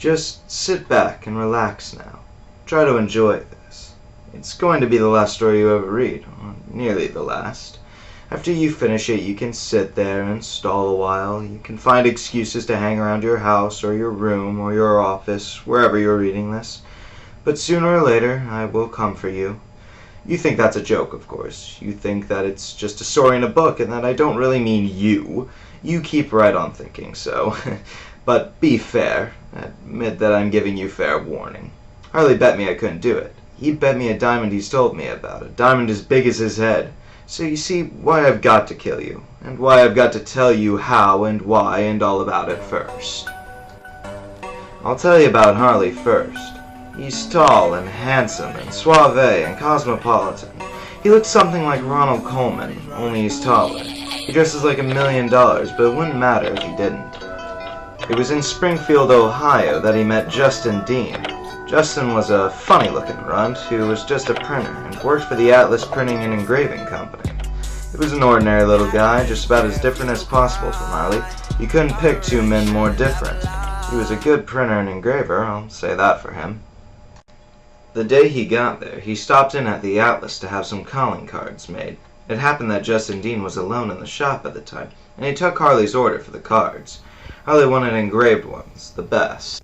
Just sit back and relax now. Try to enjoy this. It's going to be the last story you ever read, or nearly the last. After you finish it, you can sit there and stall a while. You can find excuses to hang around your house or your room or your office, wherever you're reading this. But sooner or later, I will come for you. You think that's a joke, of course. You think that it's just a story in a book and that I don't really mean you. You keep right on thinking so. But be fair. Admit that I'm giving you fair warning. Harley bet me I couldn't do it. He bet me a diamond he's told me about, a diamond as big as his head. So you see why I've got to kill you, and why I've got to tell you how and why and all about it first. I'll tell you about Harley first. He's tall and handsome and suave and cosmopolitan. He looks something like Ronald Colman, only he's taller. He dresses like $1 million, but it wouldn't matter if he didn't. It was in Springfield, Ohio that he met Justin Dean. Justin was a funny-looking runt who was just a printer and worked for the Atlas Printing and Engraving Company. He was an ordinary little guy, just about as different as possible from Harley. You couldn't pick two men more different. He was a good printer and engraver, I'll say that for him. The day he got there, he stopped in at the Atlas to have some calling cards made. It happened that Justin Dean was alone in the shop at the time, and he took Harley's order for the cards. Harley wanted engraved ones, the best.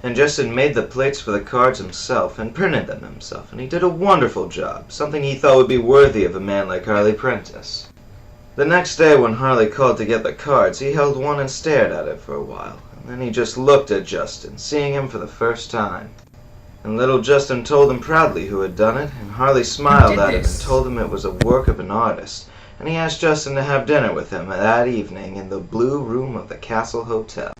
And Justin made the plates for the cards himself and printed them himself, and he did a wonderful job, something he thought would be worthy of a man like Harley Prentice. The next day when Harley called to get the cards, he held one and stared at it for a while, and then he just looked at Justin, seeing him for the first time. And little Justin told him proudly who had done it, and Harley smiled at him and told him it was a work of an artist, and he asked Justin to have dinner with him that evening in the Blue Room of the Castle Hotel.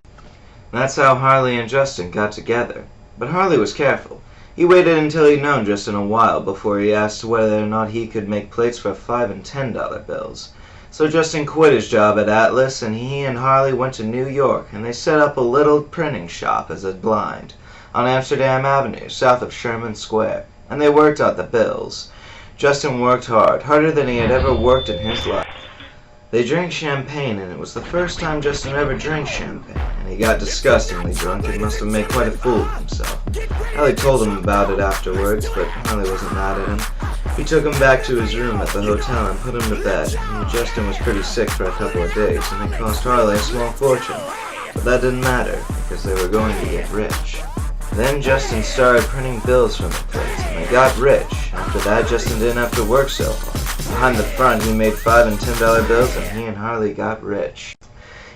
And that's how Harley and Justin got together. But Harley was careful. He waited until he'd known Justin a while before he asked whether or not he could make plates for $5 and $10 bills. So Justin quit his job at Atlas, and he and Harley went to New York, and they set up a little printing shop as a blind on Amsterdam Avenue, south of Sherman Square, and they worked out the bills. Justin worked hard, harder than he had ever worked in his life. They drank champagne, and it was the first time Justin ever drank champagne, and he got disgustingly drunk and must have made quite a fool of himself. Harley told him about it afterwards, but Harley wasn't mad at him. He took him back to his room at the hotel and put him to bed, and Justin was pretty sick for a couple of days, and it cost Harley a small fortune. But that didn't matter, because they were going to get rich. Then Justin started printing bills from the plates, and they got rich. After that, Justin didn't have to work so hard. Behind the front, he made $5 and $10 bills, and he and Harley got rich.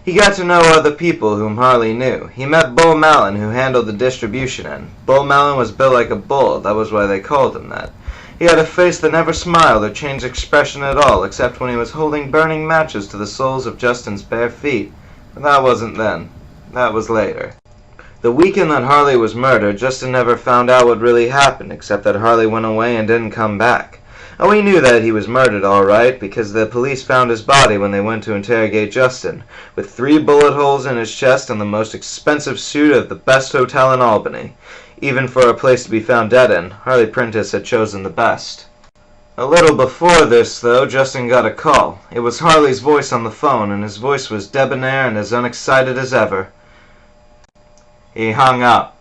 He got to know other people whom Harley knew. He met Bull Malin, who handled the distribution end. Bull Malin was built like a bull, that was why they called him that. He had a face that never smiled or changed expression at all, except when he was holding burning matches to the soles of Justin's bare feet. But that wasn't then. That was later. The weekend that Harley was murdered, Justin never found out what really happened, except that Harley went away and didn't come back. Oh, he knew that he was murdered all right, because the police found his body when they went to interrogate Justin, with 3 bullet holes in his chest and the most expensive suit of the best hotel in Albany. Even for a place to be found dead in, Harley Prentice had chosen the best. A little before this, though, Justin got a call. It was Harley's voice on the phone, and his voice was debonair and as unexcited as ever. He hung up.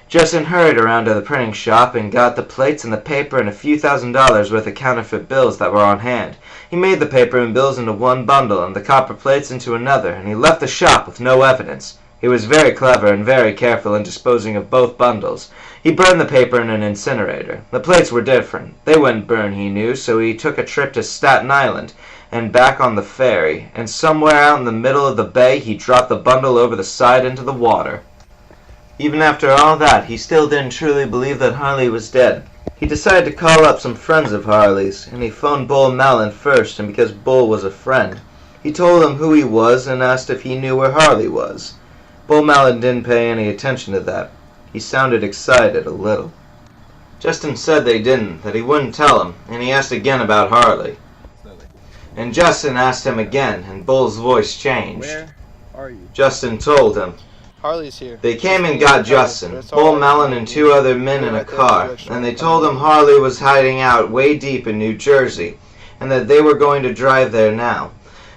Justin hurried around to the printing shop and got the plates and the paper and a few $1,000s worth of counterfeit bills that were on hand. He made the paper and bills into one bundle and the copper plates into another, and he left the shop with no evidence. He was very clever and very careful in disposing of both bundles. He burned the paper in an incinerator. The plates were different. They wouldn't burn, he knew, so he took a trip to Staten Island and back on the ferry, and somewhere out in the middle of the bay he dropped the bundle over the side into the water. Even after all that, he still didn't truly believe that Harley was dead. He decided to call up some friends of Harley's, and he phoned Bull Malin first, and because Bull was a friend, he told him who he was and asked if he knew where Harley was. Bull Malin didn't pay any attention to that. He sounded excited a little. Justin said they didn't, that he wouldn't tell him, and he asked again about Harley. And Justin asked him again, and Bull's voice changed. Where are you? Justin told him. Harley's here. They came and got Justin, Bull Malin and 2 other men in a car, and they told him Harley was hiding out way deep in New Jersey, and that they were going to drive there now.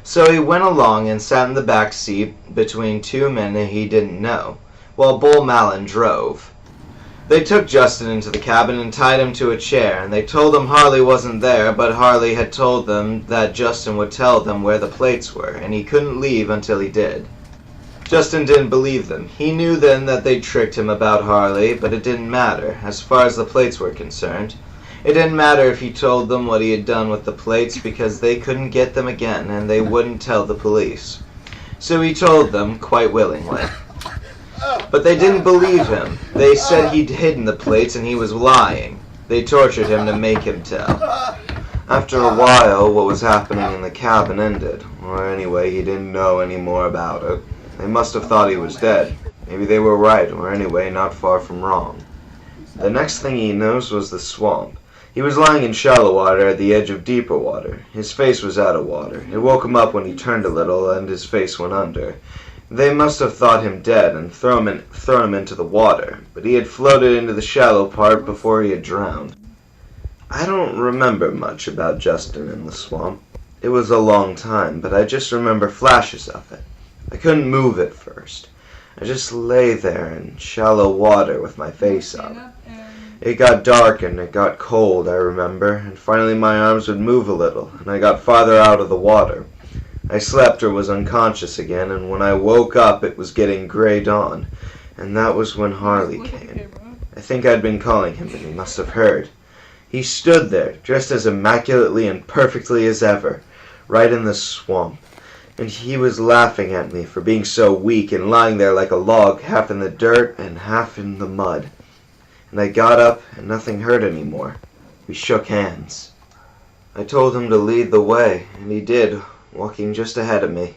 So he went along and sat in the back seat between 2 men that he didn't know. while Bull Malin drove. They took Justin into the cabin and tied him to a chair, and they told him Harley wasn't there, but Harley had told them that Justin would tell them where the plates were, and he couldn't leave until he did. Justin didn't believe them. He knew then that they'd tricked him about Harley, but it didn't matter, as far as the plates were concerned. It didn't matter if he told them what he had done with the plates, because they couldn't get them again, and they wouldn't tell the police. So he told them, quite willingly. But they didn't believe him. They said he'd hidden the plates and he was lying. They tortured him to make him tell. After a while, what was happening in the cabin ended. Or anyway, he didn't know any more about it. They must have thought he was dead. Maybe they were right, or anyway, not far from wrong. The next thing he knows was the swamp. He was lying in shallow water at the edge of deeper water. His face was out of water. It woke him up when he turned a little, and his face went under. They must have thought him dead and thrown him into the water, but he had floated into the shallow part before he had drowned. I don't remember much about Justin in the swamp. It was a long time, but I just remember flashes of it. I couldn't move at first. I just lay there in shallow water with my face up. It got dark and it got cold, I remember, and finally my arms would move a little, and I got farther out of the water. I slept or was unconscious again, and when I woke up it was getting gray dawn, and that was when Harley came. I think I'd been calling him, and he must have heard. He stood there, dressed as immaculately and perfectly as ever, right in the swamp, and he was laughing at me for being so weak and lying there like a log, half in the dirt and half in the mud. And I got up, and nothing hurt anymore. We shook hands. I told him to lead the way, and he did, walking just ahead of me.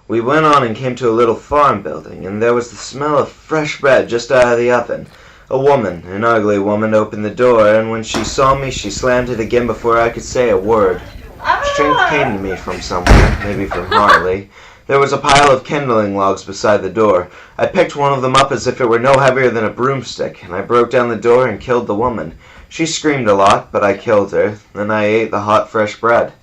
We went on and came to a little farm building, and there was the smell of fresh bread just out of the oven. A woman, an ugly woman, opened the door, and when she saw me, she slammed it again before I could say a word. Strength came to me from somewhere, maybe from Harley. There was a pile of kindling logs beside the door. I picked one of them up as if it were no heavier than a broomstick, and I broke down the door and killed the woman. She screamed a lot, but I killed her. Then I ate the hot, fresh bread.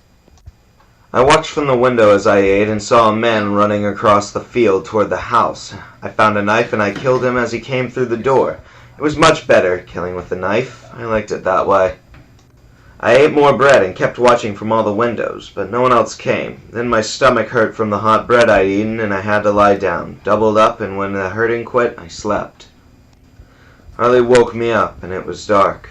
I watched from the window as I ate and saw a man running across the field toward the house. I found a knife and I killed him as he came through the door. It was much better, killing with a knife. I liked it that way. I ate more bread and kept watching from all the windows, but no one else came. Then my stomach hurt from the hot bread I'd eaten, and I had to lie down, doubled up, and when the hurting quit, I slept. Harley woke me up, and it was dark.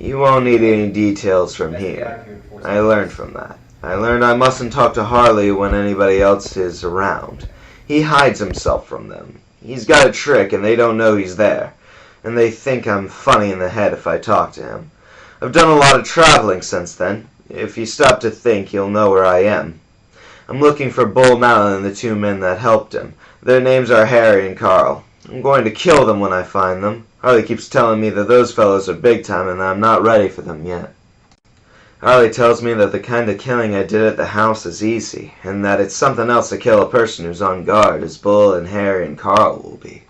You won't need any details from here. I learned from that. I learned I mustn't talk to Harley when anybody else is around. He hides himself from them. He's got a trick, and they don't know he's there. And they think I'm funny in the head if I talk to him. I've done a lot of traveling since then. If you stop to think, you'll know where I am. I'm looking for Bull Malin and the two men that helped him. Their names are Harry and Carl. I'm going to kill them when I find them. Harley keeps telling me that those fellows are big time and that I'm not ready for them yet. Harley tells me that the kind of killing I did at the house is easy, and that it's something else to kill a person who's on guard, as Bull and Harry and Carl will be.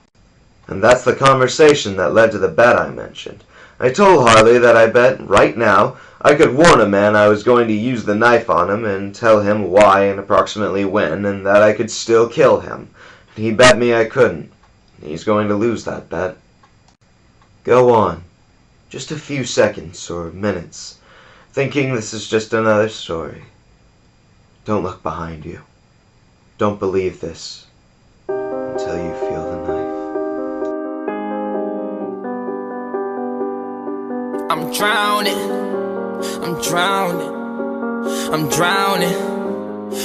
And that's the conversation that led to the bet I mentioned. I told Harley that I bet, right now, I could warn a man I was going to use the knife on him and tell him why and approximately when, and that I could still kill him. And he bet me I couldn't. He's going to lose that bet. Go on. Just a few seconds or minutes, thinking this is just another story. Don't look behind you. Don't believe this until you feel the knife. I'm drowning, I'm drowning, I'm drowning,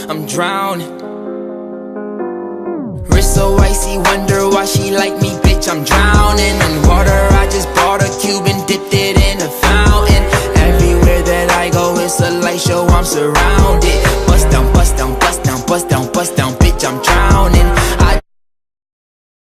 I'm drowning. Wrist so icy, wonder why she like me, bitch, I'm drowning. In water, I just bought a cube and dipped it in a fountain.